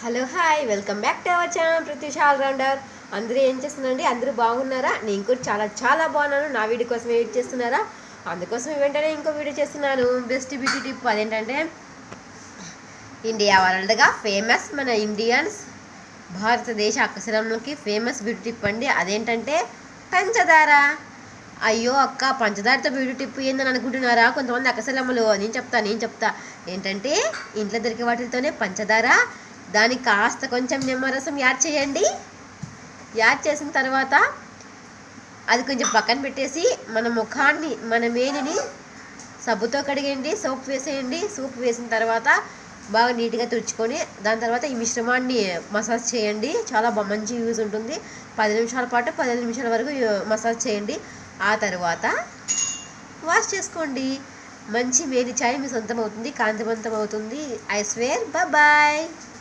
Hello hi welcome back to our channel Pratyusha allrounder. అందరూ ఏం చేస్తున్నారండి? అందరూ బాగున్నారా? నేను కూడా చాలా చాలా బాగున్నాను. నా వీడియో కోసం వెయిట్ చేస్తున్నారా? అందుకోసం వెంటనే ఇంకో వీడియో చేస్తున్నాను. బెస్ట్ బ్యూటీ టిప్ అదేంటంటే ఇండియా వరల్డ్గా ఫేమస్ మన ఇండియన్స్ భారతదేశ అక్షరంలోకి ఫేమస్ బ్యూటీ టిప్ అండి. అదేంటంటే పంచదార. అయ్యో అక్క, పంచదారతో బ్యూటీ టిప్ ఏందని అనుకుంటున్నారా కొంతమంది అక్కసలమ్మలు? నేను చెప్తా ఏంటంటే ఇంట్లో దొరికే వాటితోనే పంచదార, దానికి కాస్త కొంచెం నిమ్మరసం యాడ్ చేయండి. యాడ్ చేసిన తర్వాత అది కొంచెం పక్కన పెట్టేసి మన ముఖాన్ని, మన మేనిని సబ్బుతో కడిగండి, సోప్ వేసేయండి. సోప్ వేసిన తర్వాత బాగా నీట్గా తుడుచుకొని దాని తర్వాత ఈ మిశ్రమాన్ని మసాజ్ చేయండి. చాలా మంచి యూజ్ ఉంటుంది. 10 నిమిషాల పాటు 15 నిమిషాల వరకు మసాజ్ చేయండి. ఆ తర్వాత వాష్ చేసుకోండి. మంచి మేలి ఛాయ్ మీ సొంతం అవుతుంది, కాంతివంతం అవుతుంది. I swear. బాయ్.